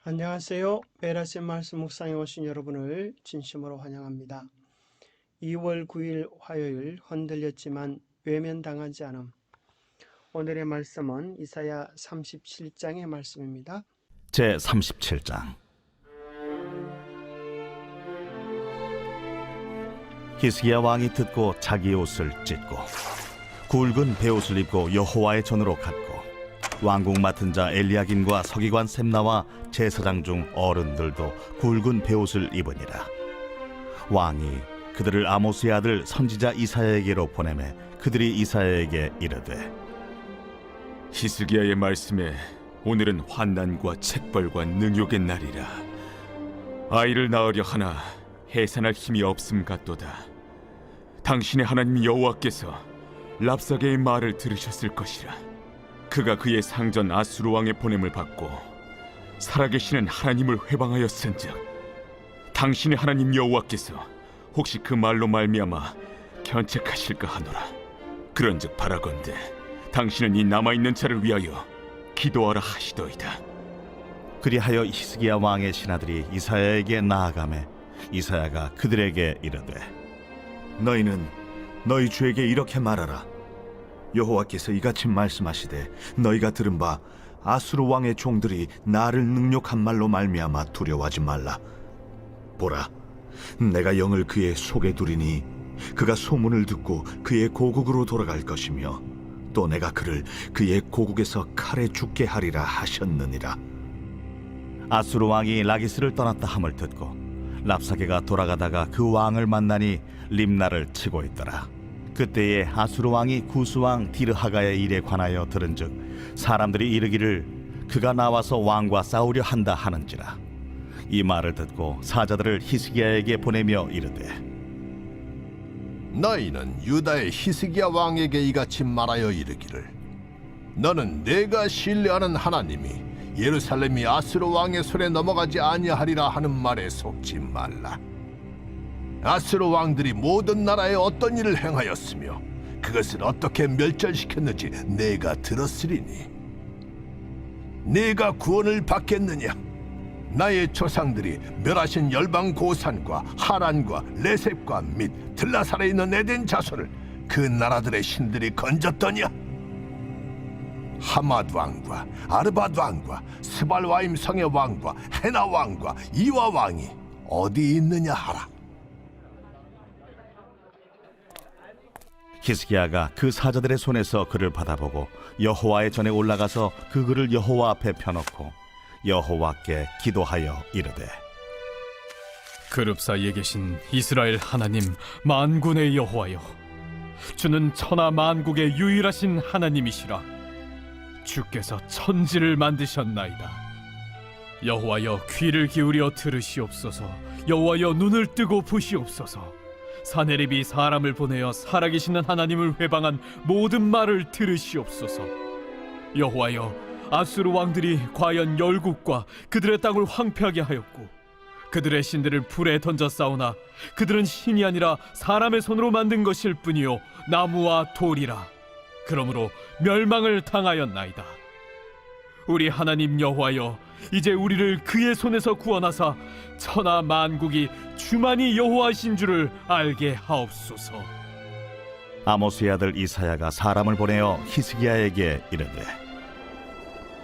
안녕하세요. 베라신 말씀 묵상에 오신 여러분을 진심으로 환영합니다. 2월 9일 화요일 흔들렸지만 외면당하지 않음. 오늘의 말씀은 이사야 37장의 말씀입니다. 제 37장. 히스기야 왕이 듣고 자기 옷을 찢고 굵은 베옷을 입고 여호와의 전으로 갔고 왕궁 맡은 자 엘리야김과 서기관 셈나와 제사장 중 어른들도 굵은 베옷을 입으니라. 왕이 그들을 아모스의 아들 선지자 이사야에게로 보내매 그들이 이사야에게 이르되, 히스기야의 말씀에 오늘은 환난과 책벌과 능욕의 날이라. 아이를 낳으려 하나 해산할 힘이 없음 같도다. 당신의 하나님 여호와께서 랍사게의 말을 들으셨을 것이라. 그가 그의 상전 아수르 왕의 보냄을 받고 살아계시는 하나님을 회방하였은즉 당신의 하나님 여호와께서 혹시 그 말로 말미암아 견책하실까 하노라. 그런즉 바라건대 당신은 이 남아있는 자를 위하여 기도하라 하시더이다. 그리하여 히스기야 왕의 신하들이 이사야에게 나아가매 이사야가 그들에게 이르되, 너희는 너희 주에게 이렇게 말하라. 여호와께서 이같이 말씀하시되 너희가 들은 바 아수르 왕의 종들이 나를 능욕한 말로 말미암아 두려워하지 말라. 보라, 내가 영을 그의 속에 두리니 그가 소문을 듣고 그의 고국으로 돌아갈 것이며 또 내가 그를 그의 고국에서 칼에 죽게 하리라 하셨느니라. 아수르 왕이 라기스를 떠났다 함을 듣고 랍사게가 돌아가다가 그 왕을 만나니 림나를 치고 있더라. 그때에 아수르 왕이 구스 왕 디르하가의 일에 관하여 들은즉 사람들이 이르기를 그가 나와서 왕과 싸우려 한다 하는지라. 이 말을 듣고 사자들을 히스기야에게 보내며 이르되, 너희는 유다의 히스기야 왕에게 이같이 말하여 이르기를, 너는 내가 신뢰하는 하나님이 예루살렘이 아수르 왕의 손에 넘어가지 아니하리라 하는 말에 속지 말라. 아수르 왕들이 모든 나라에 어떤 일을 행하였으며 그것을 어떻게 멸절시켰는지 내가 들었으리니 내가 구원을 받겠느냐? 나의 조상들이 멸하신 열방 고산과 하란과 레셉과 및 들라살에 있는 에덴 자손을 그 나라들의 신들이 건졌더냐? 하맛 왕과 아르밧 왕과 스발와임 성의 왕과 헤나 왕과 이와 왕이 어디 있느냐 하라. 히스기야가 그 사자들의 손에서 그를 받아보고 여호와의 전에 올라가서 그 글을 여호와 앞에 펴놓고 여호와께 기도하여 이르되, 그룹 사이에 계신 이스라엘 하나님 만군의 여호와여, 주는 천하 만국의 유일하신 하나님이시라. 주께서 천지를 만드셨나이다. 여호와여, 귀를 기울여 들으시옵소서. 여호와여, 눈을 뜨고 보시옵소서. 사네립이 사람을 보내어 살아계시는 하나님을 회방한 모든 말을 들으시옵소서. 여호와여, 아수르 왕들이 과연 열국과 그들의 땅을 황폐하게 하였고 그들의 신들을 불에 던져 싸우나 그들은 신이 아니라 사람의 손으로 만든 것일 뿐이요 나무와 돌이라. 그러므로 멸망을 당하였나이다. 우리 하나님 여호와여, 이제 우리를 그의 손에서 구원하사 천하 만국이 주만이 여호와신 줄을 알게 하옵소서. 아모스의 아들 이사야가 사람을 보내어 히스기야에게 이르되,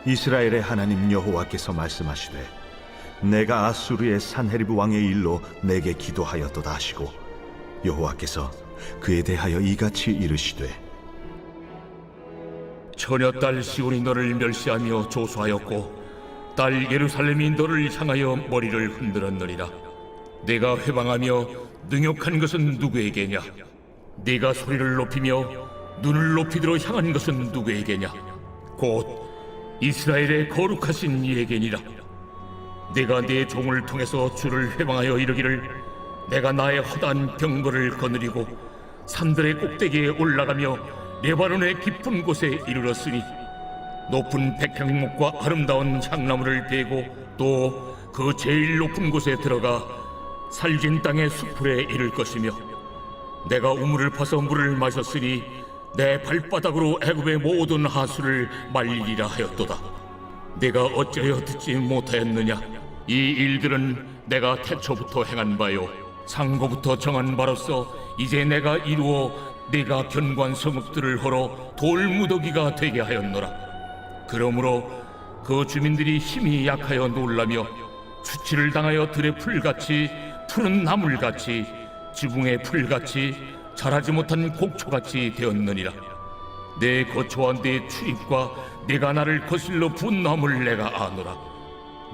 이스라엘의 하나님 여호와께서 말씀하시되 내가 아수르의 산헤리브 왕의 일로 내게 기도하였도다 하시고 여호와께서 그에 대하여 이같이 이르시되, 처녀딸 시온이 너를 멸시하며 조소하였고 딸 예루살렘이 너를 향하여 머리를 흔들었느니라. 내가 회방하며 능욕한 것은 누구에게냐? 네가 소리를 높이며 눈을 높이들어 향한 것은 누구에게냐? 곧 이스라엘의 거룩하신 이에게니라. 내가 네 종을 통해서 주를 회방하여 이르기를, 내가 나의 허다한 병거를 거느리고 산들의 꼭대기에 올라가며 레바논의 깊은 곳에 이르렀으니 높은 백향목과 아름다운 향나무를 베고 또 그 제일 높은 곳에 들어가 살진 땅의 수풀에 이를 것이며 내가 우물을 퍼서 물을 마셨으니 내 발바닥으로 애굽의 모든 하수를 말리리라 하였도다. 내가 어찌하여 듣지 못하였느냐? 이 일들은 내가 태초부터 행한 바요 상고부터 정한 바로서 이제 내가 이루어 내가 견고한 성읍들을 헐어 돌무더기가 되게 하였노라. 그러므로 그 주민들이 힘이 약하여 놀라며 수치를 당하여 들의 풀같이 푸른 나물같이 지붕의 풀같이 자라지 못한 곡초같이 되었느니라. 내 거처와 내 출입과 내가 나를 거슬러 분노함을 내가 아노라.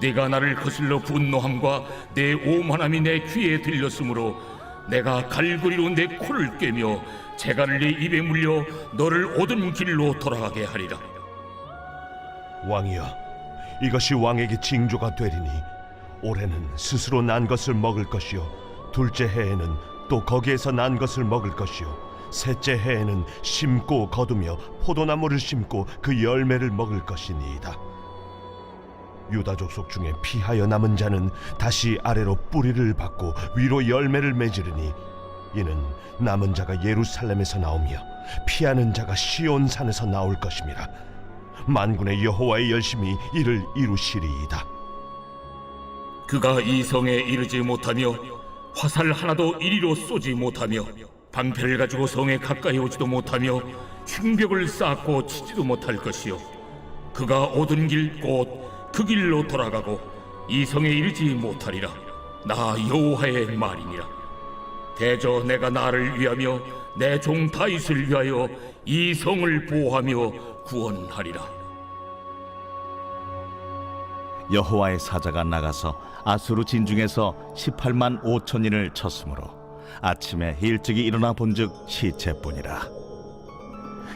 내가 나를 거슬러 분노함과 내 오만함이 내 귀에 들렸으므로 내가 갈고리로 내 코를 꿰며 재갈을 내 입에 물려 너를 오던 길로 돌아가게 하리라. 왕이여, 이것이 왕에게 징조가 되리니 올해는 스스로 난 것을 먹을 것이요 둘째 해에는 또 거기에서 난 것을 먹을 것이요 셋째 해에는 심고 거두며 포도나무를 심고 그 열매를 먹을 것이니이다. 유다 족속 중에 피하여 남은 자는 다시 아래로 뿌리를 받고 위로 열매를 맺으리니 이는 남은 자가 예루살렘에서 나오며 피하는 자가 시온산에서 나올 것임이라. 만군의 여호와의 열심히 이를 이루시리이다. 그가 이 성에 이르지 못하며 화살 하나도 이리로 쏘지 못하며 방패를 가지고 성에 가까이 오지도 못하며 흉벽을 쌓고 치지도 못할 것이요 그가 오던 길 곧 그 길로 돌아가고 이 성에 이르지 못하리라. 나 여호와의 말이니라. 대저 내가 나를 위하며 내 종 다윗을 위하여 이 성을 보호하며 구원하리라. 여호와의 사자가 나가서 아수르 진중에서 18만 5천인을 쳤으므로 아침에 일찍이 일어나 본즉 시체뿐이라.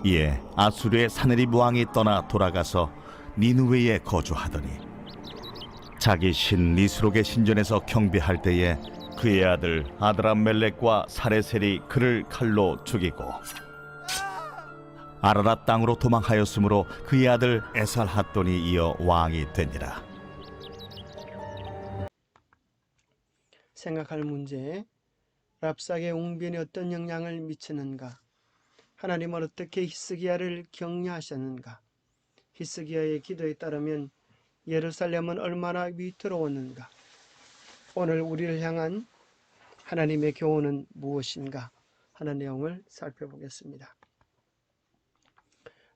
이에 아수르의 사느립 왕이 떠나 돌아가서 니느웨에 거주하더니 자기 신 니스록의 신전에서 경배할 때에 그의 아들 아드람멜렉과 사레셀이 그를 칼로 죽이고 아라랏 땅으로 도망하였으므로 그의 아들 에살핫돈이 이어 왕이 되니라. 생각할 문제, 랍삭의 웅변이 어떤 영향을 미치는가? 하나님은 어떻게 히스기야를 격려하셨는가? 히스기야의 기도에 따르면 예루살렘은 얼마나 위태로웠는가? 오늘 우리를 향한 하나님의 교훈은 무엇인가 하는 내용을 살펴보겠습니다.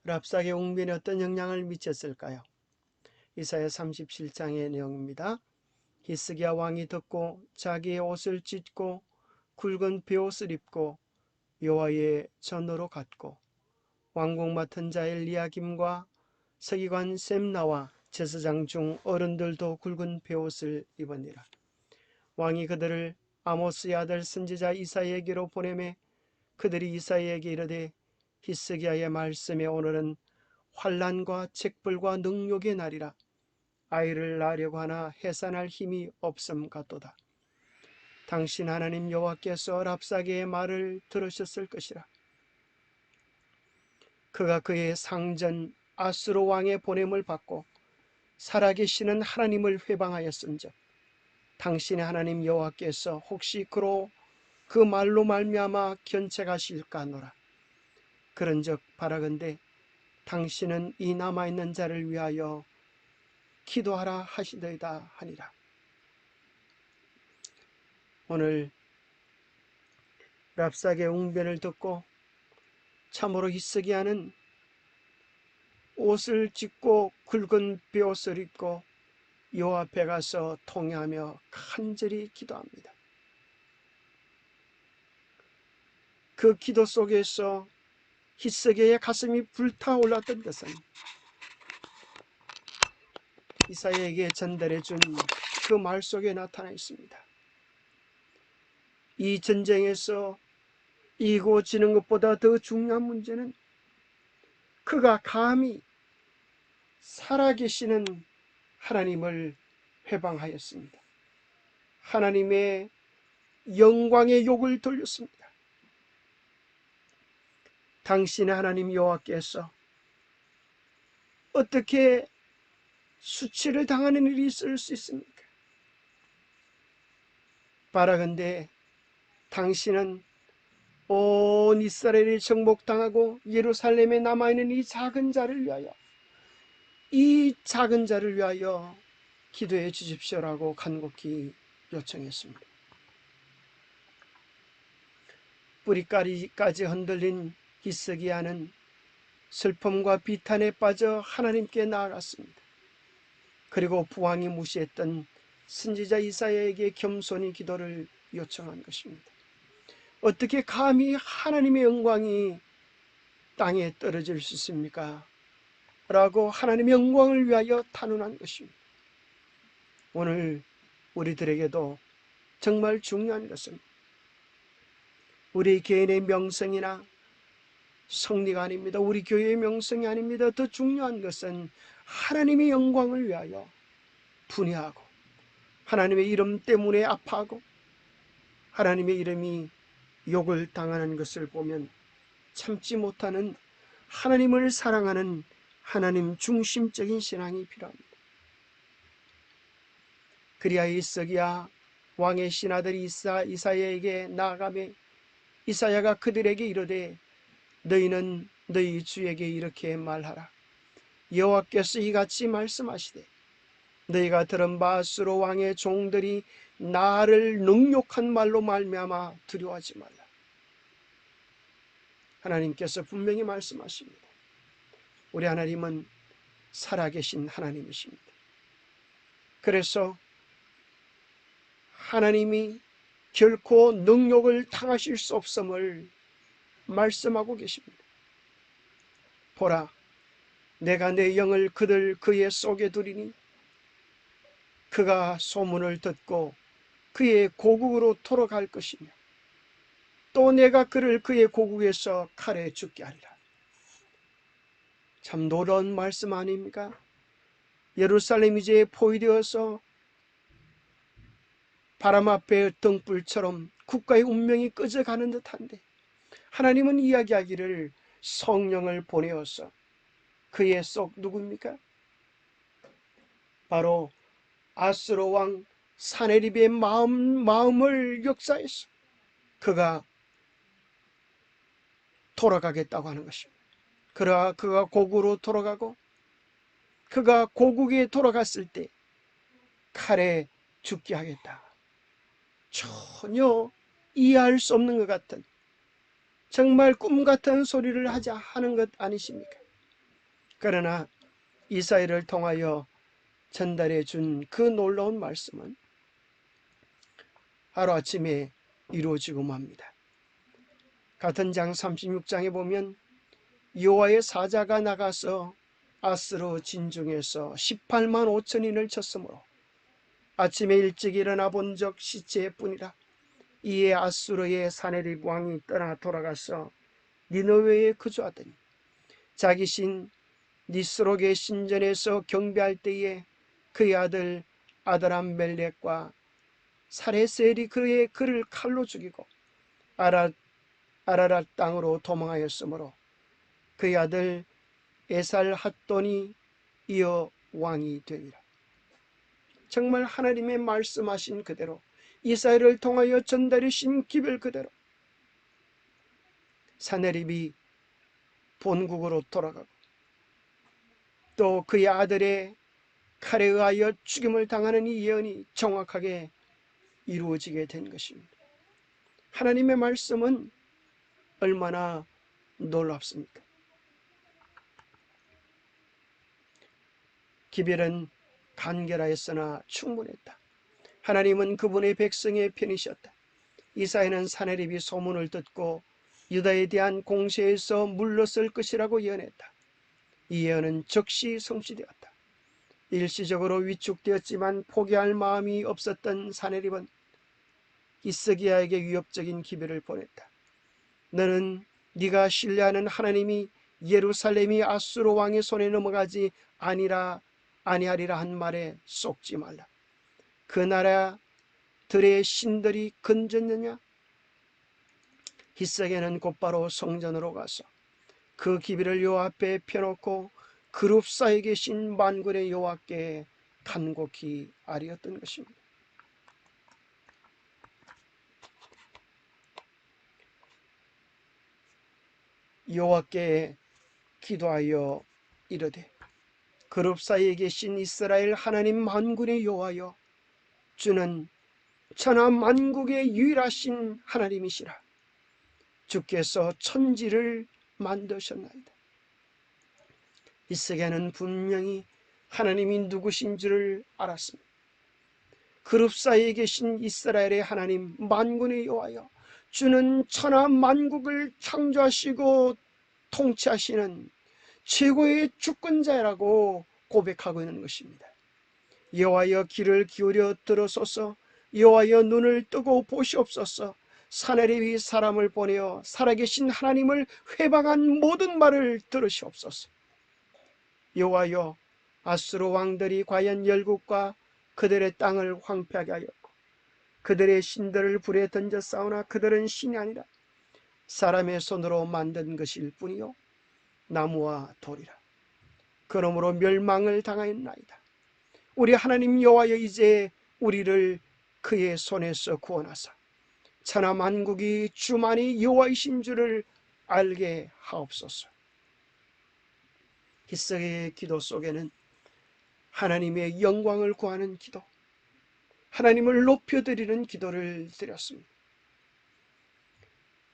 랍삭의 웅변이 어떤 영향을 미쳤을까요? 이사야 37장의 내용입니다. 히스기야 왕이 듣고 자기의 옷을 찢고 굵은 베옷을 입고 여호와의 전으로 갔고 왕궁 맡은 자 엘리야김과 서기관 셈나와 제사장 중 어른들도 굵은 베옷을 입으니라. 왕이 그들을 아모스의 아들 선지자 이사야에게로 보내매 그들이 이사야에게 이르되 히스기야의 말씀에 오늘은 환난과 책벌과 능욕의 날이라. 아이를 낳으려고 하나 해산할 힘이 없음 같도다. 당신 하나님 여호와께서 랍사게의 말을 들으셨을 것이라. 그가 그의 상전 아수르 왕의 보냄을 받고 살아계시는 하나님을 회방하였은즉 당신의 하나님 여호와께서 혹시 그로 그 말로 말미암아 견책하실까 하노라. 그런즉 바라건대 당신은 이 남아있는 자를 위하여 기도하라 하시더이다 하니라. 오늘 랍삭의 웅변을 듣고 참으로 히스기야는 옷을 찢고 굵은 베옷을 입고 여호와 앞에 가서 통회하며 간절히 기도합니다. 그 기도 속에서 히스기야의 가슴이 불타올랐던 것은 이사야에게 전달해 준 그 말 속에 나타나 있습니다. 이 전쟁에서 이기고 지는 것보다 더 중요한 문제는 그가 감히 살아계시는 하나님을 회방하였습니다. 하나님의 영광의 욕을 돌렸습니다. 당신의 하나님 여호와께서 어떻게 수치를 당하는 일이 있을 수 있습니까? 바라건대 당신은 온 이스라엘이 정복당하고 예루살렘에 남아있는 이 작은 자를 위하여 이 작은 자를 위하여 기도해 주십시오라고 간곡히 요청했습니다. 뿌리까지 흔들린 히스기야는 슬픔과 비탄에 빠져 하나님께 나아갔습니다. 그리고 부왕이 무시했던 선지자 이사야에게 겸손히 기도를 요청한 것입니다. 어떻게 감히 하나님의 영광이 땅에 떨어질 수 있습니까? 라고 하나님의 영광을 위하여 탄원한 것입니다. 오늘 우리들에게도 정말 중요한 것은 우리 개인의 명성이나 성리가 아닙니다. 우리 교회의 명성이 아닙니다. 더 중요한 것은 하나님의 영광을 위하여 분해하고 하나님의 이름 때문에 아파하고 하나님의 이름이 욕을 당하는 것을 보면 참지 못하는 하나님을 사랑하는 하나님 중심적인 신앙이 필요합니다. 그리하여 히스기야 왕의 신하들이 이사야에게 나아가매 이사야가 그들에게 이르되 너희는 너희 주에게 이렇게 말하라. 여호와께서 이같이 말씀하시되 너희가 들은 바 아수르 왕의 종들이 나를 능욕한 말로 말미암아 두려워하지 말라. 하나님께서 분명히 말씀하십니다. 우리 하나님은 살아계신 하나님이십니다. 그래서 하나님이 결코 능욕을 당하실 수 없음을 말씀하고 계십니다. 보라, 내가 내 영을 그의 속에 두리니 그가 소문을 듣고 그의 고국으로 돌아갈 것이며 또 내가 그를 그의 고국에서 칼에 죽게 하리라. 참 놀라운 말씀 아닙니까? 예루살렘이 이제 포위되어서 바람 앞에 등불처럼 국가의 운명이 꺼져가는 듯한데 하나님은 이야기하기를 성령을 보내어서 그의 속 누구입니까? 바로 아수르 왕 사네립의 마음을 역사해서 그가 돌아가겠다고 하는 것입니다. 그러나 그가 고국으로 돌아가고 그가 고국에 돌아갔을 때 칼에 죽게 하겠다. 전혀 이해할 수 없는 것 같은 정말 꿈 같은 소리를 하는 것 아니십니까? 그러나 이사야를 통하여 전달해 준 그 놀라운 말씀은 하루아침에 이루어지고 맙니다. 같은 장 36장에 보면 여호와의 사자가 나가서 아스로 진중에서 18만 5천인을 쳤으므로 아침에 일찍 일어나 본 적 시체뿐이라. 이에 아수르의 사네립 왕이 떠나 돌아가서 니느웨에 거주하더니 자기 신 니스록의 신전에서 경배할 때에 그의 아들 아드람멜렉과 사레셀이 그를 칼로 죽이고 아라랏 땅으로 도망하였으므로 그의 아들 에살핫돈이 이어 왕이 되리라. 정말 하나님의 말씀하신 그대로 이사야를 통하여 전달하신 기별 그대로 사네립이 본국으로 돌아가고 또 그의 아들의 칼에 의하여 죽임을 당하는 이 예언이 정확하게 이루어지게 된 것입니다. 하나님의 말씀은 얼마나 놀랍습니까? 기별은 간결하였으나 충분했다. 하나님은 그분의 백성의 편이셨다. 이사야는 사네립이 소문을 듣고 유다에 대한 공세에서 물러설 것이라고 예언했다. 이 예언은 즉시 성취되었다. 일시적으로 위축되었지만 포기할 마음이 없었던 사네립은 히스기야에게 위협적인 기별을 보냈다. 너는 네가 신뢰하는 하나님이 예루살렘이 아수르 왕의 손에 넘어가지 아니하리라 한 말에 속지 말라. 그 나라들의 신들이 건졌느냐? 히스기야는 곧바로 성전으로 가서 그 기별을 여호와 앞에 펴놓고 그룹 사이에 계신 만군의 여호와께 간곡히 아뢰었던 것입니다. 여호와께 기도하여 이르되 그룹 사이에 계신 이스라엘 하나님 만군의 여호와여, 주는 천하 만국의 유일하신 하나님이시라. 주께서 천지를 만드셨나이다. 히스기야는 분명히 하나님이 누구신 줄을 알았습니다. 그룹 사이에 계신 이스라엘의 하나님 만군의 여호와여, 주는 천하 만국을 창조하시고 통치하시는 최고의 주권자라고 고백하고 있는 것입니다. 여호와여, 귀를 기울여 들으소서. 여호와여, 눈을 뜨고 보시옵소서. 사내리 위 사람을 보내어 살아계신 하나님을 회방한 모든 말을 들으시옵소서. 여호와여, 아수르 왕들이 과연 열국과 그들의 땅을 황폐하게 하였고 그들의 신들을 불에 던져 싸우나 그들은 신이 아니라 사람의 손으로 만든 것일 뿐이요 나무와 돌이라. 그러므로 멸망을 당하였나이다. 우리 하나님 여호와여, 이제 우리를 그의 손에서 구원하사 천하 만국이 주만이 여호와이신 줄을 알게 하옵소서. 히스기야의 기도 속에는 하나님의 영광을 구하는 기도, 하나님을 높여드리는 기도를 드렸습니다.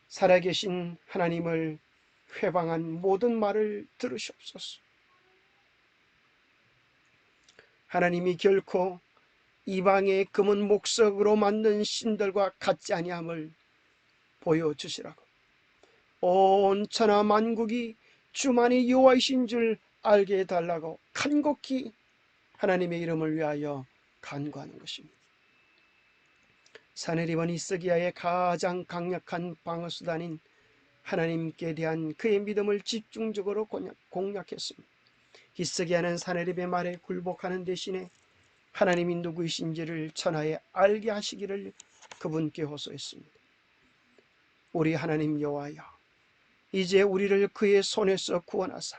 살아계신 하나님을 회방한 모든 말을 들으시옵소서. 하나님이 결코 이방의 금은 목석으로 만든 신들과 같지 아니함을 보여주시라고, 온 천하 만국이 주만이 여호와이신 줄 알게 해달라고 간곡히 하나님의 이름을 위하여 간구하는 것입니다. 사내립은 히스기야의 가장 강력한 방어수단인 하나님께 대한 그의 믿음을 집중적으로 공략했습니다. 히스기야는 사내립의 말에 굴복하는 대신에 하나님이 누구이신지를 천하에 알게 하시기를 그분께 호소했습니다. 우리 하나님 여호와여, 이제 우리를 그의 손에서 구원하사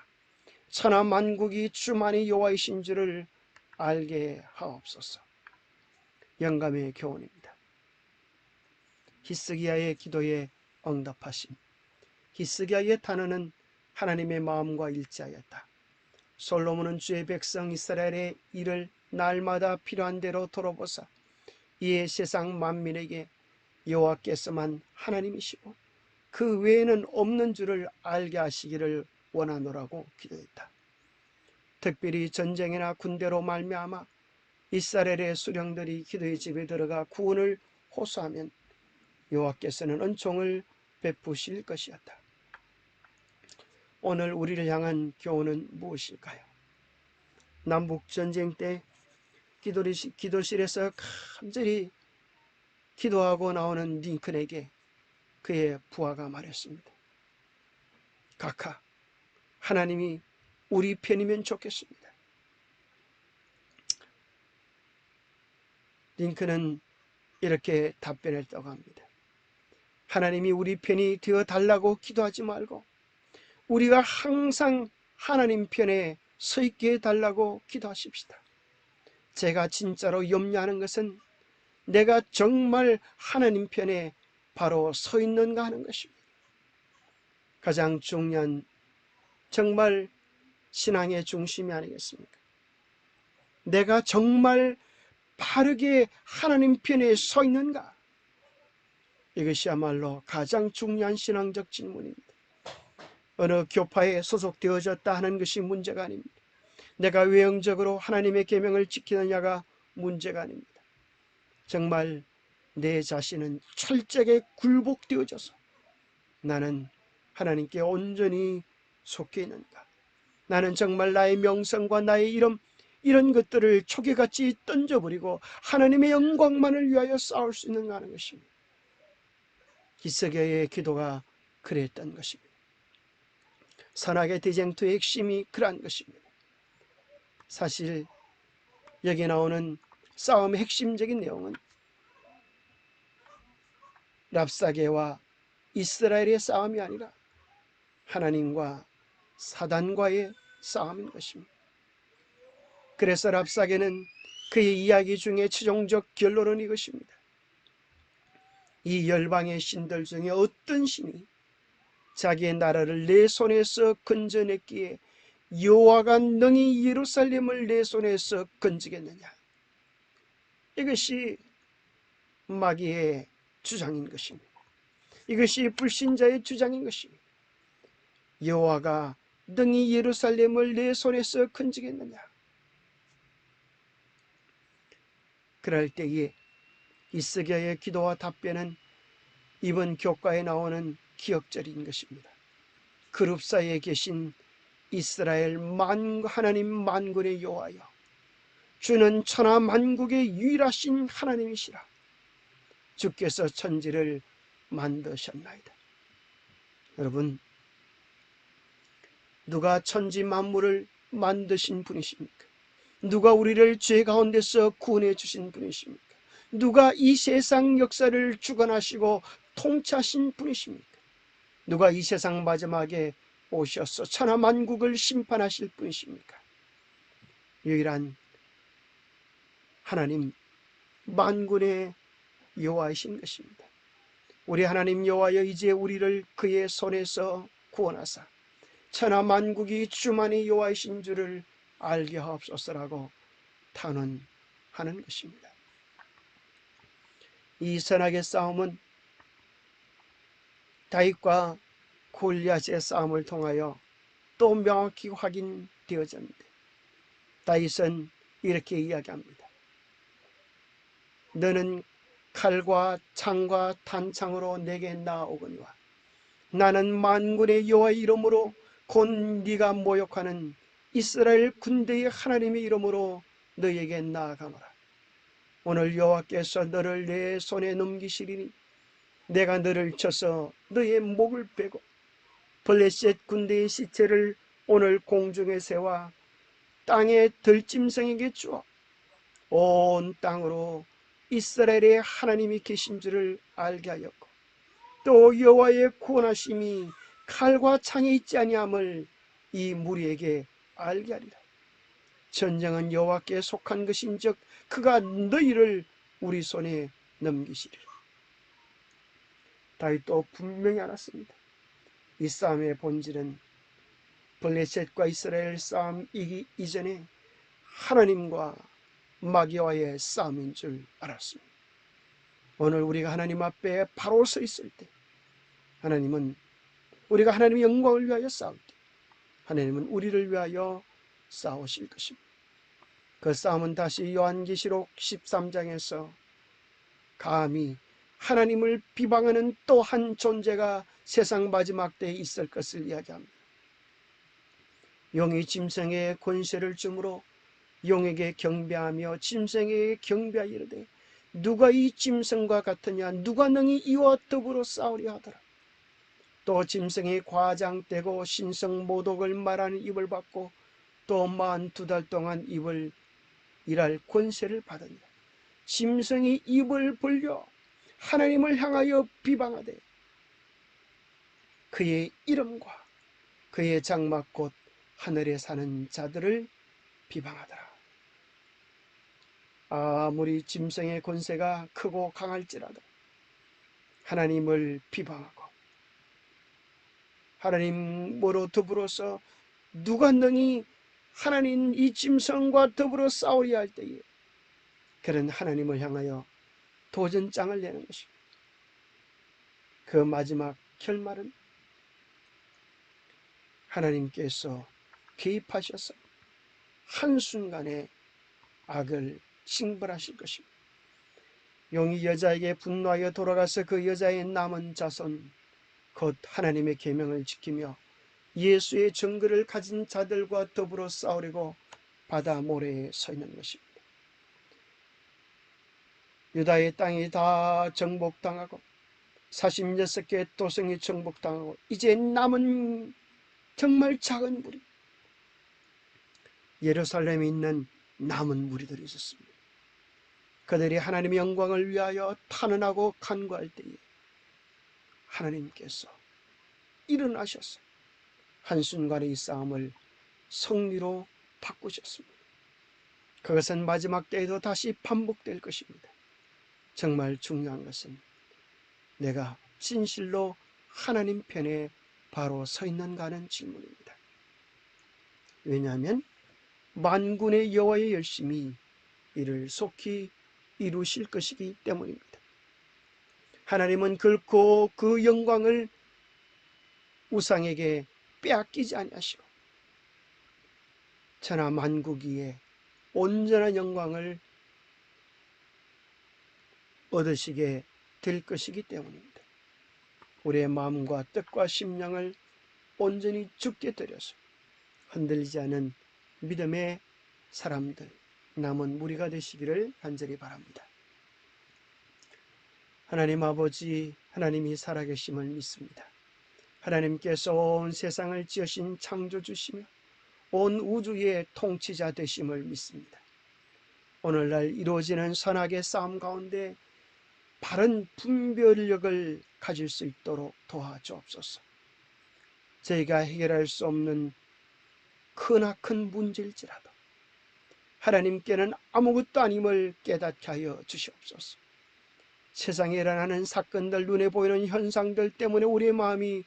천하 만국이 주만이 여호와이신 줄을 알게 하옵소서. 영감의 교훈입니다. 히스기야의 기도에 응답하심. 히스기야의 단어는 하나님의 마음과 일치하였다. 솔로몬은 주의 백성 이스라엘의 일을 날마다 필요한 대로 돌아보사 이에 세상 만민에게 여호와께서만 하나님이시고 그 외에는 없는 줄을 알게 하시기를 원하노라고 기도했다. 특별히 전쟁이나 군대로 말미암아 이스라엘의 수령들이 기도의 집에 들어가 구원을 호소하면 여호와께서는 은총을 베푸실 것이었다. 오늘 우리를 향한 교훈은 무엇일까요? 남북전쟁 때 기도실에서 간절히 기도하고 나오는 링컨에게 그의 부하가 말했습니다. 각하, 하나님이 우리 편이면 좋겠습니다. 링컨은 이렇게 답변했다고 합니다. 하나님이 우리 편이 되어 달라고 기도하지 말고 우리가 항상 하나님 편에 서 있게 해달라고 기도하십시다. 제가 진짜로 염려하는 것은 내가 정말 하나님 편에 바로 서 있는가 하는 것입니다. 가장 중요한 정말 신앙의 중심이 아니겠습니까? 내가 정말 바르게 하나님 편에 서 있는가? 이것이야말로 가장 중요한 신앙적 질문입니다. 어느 교파에 소속되어졌다 하는 것이 문제가 아닙니다. 내가 외형적으로 하나님의 계명을 지키느냐가 문제가 아닙니다. 정말 내 자신은 철저하게 굴복되어져서 나는 하나님께 온전히 속해 있는가? 나는 정말 나의 명성과 나의 이런 것들을 초계같이 던져버리고 하나님의 영광만을 위하여 싸울 수 있는가 하는 것입니다. 히스기야의 기도가 그랬던 것입니다. 선악의 대쟁투의 핵심이 그러한 것입니다. 사실 여기 나오는 싸움의 핵심적인 내용은 랍사게와 이스라엘의 싸움이 아니라 하나님과 사단과의 싸움인 것입니다. 그래서 랍사게는 그의 이야기 중에 최종적 결론은 이것입니다. 이 열방의 신들 중에 어떤 신이 자기의 나라를 내 손에서 건져냈기에 여호와가 능히 예루살렘을 내 손에서 건지겠느냐? 이것이 마귀의 주장인 것입니다. 이것이 불신자의 주장인 것입니다. 여호와가 능히 예루살렘을 내 손에서 건지겠느냐? 그럴 때에 히스기야의 기도와 답변은 이번 교과에 나오는 기억절인 것입니다. 그룹 사이에 계신 이스라엘 하나님 만군의 여호와여, 주는 천하 만국의 유일하신 하나님이시라. 주께서 천지를 만드셨나이다. 여러분, 누가 천지 만물을 만드신 분이십니까? 누가 우리를 죄 가운데서 구원해 주신 분이십니까? 누가 이 세상 역사를 주관하시고 통치하신 분이십니까? 누가 이 세상 마지막에 오셔서 천하 만국을 심판하실 분이십니까? 유일한 하나님 만군의 여호와이신 것입니다. 우리 하나님 여호와여, 이제 우리를 그의 손에서 구원하사 천하 만국이 주만의 여호와이신 줄을 알게 하옵소서라고 탄원하는 것입니다. 이 선악의 싸움은 다윗과 골리앗의 싸움을 통하여 또 명확히 확인되어졌는데, 다윗은 이렇게 이야기합니다. 너는 칼과 창과 단창으로 내게 나아오거니와 나는 만군의 여호와의 이름으로 곧 네가 모욕하는 이스라엘 군대의 하나님의 이름으로 너에게 나아가노라. 오늘 여호와께서 너를 내 손에 넘기시리니 내가 너를 쳐서 너의 목을 베고 블레셋 군대의 시체를 오늘 공중에 세워 땅의 들짐승에게 주어 온 땅으로 이스라엘의 하나님이 계신 줄을 알게 하였고, 또 여호와의 구원하심이 칼과 창에 있지 아니함을 이 무리에게 알게 하리라. 전쟁은 여호와께 속한 것인즉 그가 너희를 우리 손에 넘기시리라. 다윗도 분명히 알았습니다. 이 싸움의 본질은 블레셋과 이스라엘 싸움이기 이전에 하나님과 마귀와의 싸움인 줄 알았습니다. 오늘 우리가 하나님 앞에 바로 서 있을 때, 하나님은 우리가 하나님의 영광을 위하여 싸울 때, 하나님은 우리를 위하여 싸우실 것입니다. 그 싸움은 다시 요한계시록 13장에서 감히 하나님을 비방하는 또 한 존재가 세상 마지막 때에 있을 것을 이야기합니다. 용이 짐승의 권세를 주므로 용에게 경배하며 짐승에게 경배하여 이르되 누가 이 짐승과 같으냐? 누가 능히 이와 더불어 싸우려 하더라. 또 짐승이 과장되고 신성 모독을 말하는 입을 받고 또 42달 동안 입을 일할 권세를 받으니라. 짐승이 입을 벌려 하나님을 향하여 비방하되 그의 이름과 그의 장막 곧 하늘에 사는 자들을 비방하더라. 아무리 짐승의 권세가 크고 강할지라도 하나님을 비방하고 하나님으로 더불어서 누가 능히 하나님 이 짐승과 더불어 싸우려 할 때에 그런 하나님을 향하여 도전장을 내는 것입니다. 그 마지막 결말은 하나님께서 개입하셔서 한순간에 악을 징벌하실 것입니다. 용이 여자에게 분노하여 돌아가서 그 여자의 남은 자손 곧 하나님의 계명을 지키며 예수의 증거를 가진 자들과 더불어 싸우려고 바다 모래에 서 있는 것입니다. 유다의 땅이 다 정복당하고 46개 도성이 정복당하고 이제 남은 정말 작은 무리, 예루살렘에 있는 남은 무리들이 있었습니다. 그들이 하나님의 영광을 위하여 탄원하고 간구할 때에 하나님께서 일어나셔서 한순간에 이 싸움을 승리로 바꾸셨습니다. 그것은 마지막 때에도 다시 반복될 것입니다. 정말 중요한 것은 내가 진실로 하나님 편에 바로 서 있는가 하는 질문입니다. 왜냐하면 만군의 여호와의 열심히 이를 속히 이루실 것이기 때문입니다. 하나님은 결코 그 영광을 우상에게 빼앗기지 아니하시고 천하 만국 위에 온전한 영광을 얻으시게 될 것이기 때문입니다. 우리의 마음과 뜻과 심령을 온전히 주께 드려서 흔들리지 않은 믿음의 사람들, 남은 무리가 되시기를 간절히 바랍니다. 하나님 아버지, 하나님이 살아계심을 믿습니다. 하나님께서 온 세상을 지으신 창조주시며 온 우주의 통치자 되심을 믿습니다. 오늘날 이루어지는 선악의 싸움 가운데 바른 분별력을 가질 수 있도록 도와주옵소서. 저희가 해결할 수 없는 크나큰 문제일지라도 하나님께는 아무것도 아님을 깨닫게 하여 주시옵소서. 세상에 일어나는 사건들, 눈에 보이는 현상들 때문에 우리의 마음이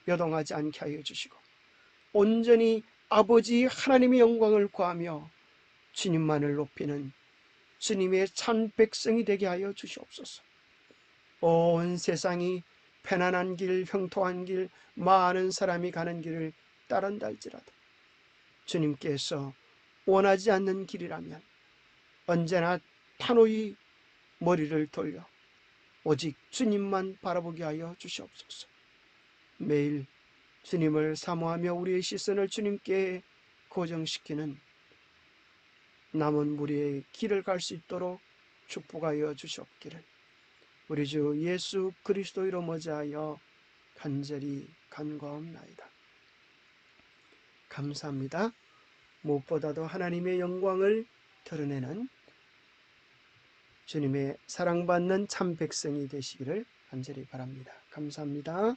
요동하지 않게 하여 주시고 온전히 아버지 하나님의 영광을 구하며 주님만을 높이는 주님의 참 백성이 되게 하여 주시옵소서. 온 세상이 편안한 길, 형통한 길, 많은 사람이 가는 길을 따른다 할지라도 주님께서 원하지 않는 길이라면 언제나 단호히 머리를 돌려 오직 주님만 바라보게 하여 주시옵소서. 매일 주님을 사모하며 우리의 시선을 주님께 고정시키는 남은 무리의 길을 갈 수 있도록 축복하여 주시옵기를 우리 주 예수 그리스도 이름 어자하여 간절히 간구하옵나이다. 감사합니다. 무엇보다도 하나님의 영광을 드러내는 주님의 사랑받는 참 백성이 되시기를 간절히 바랍니다. 감사합니다.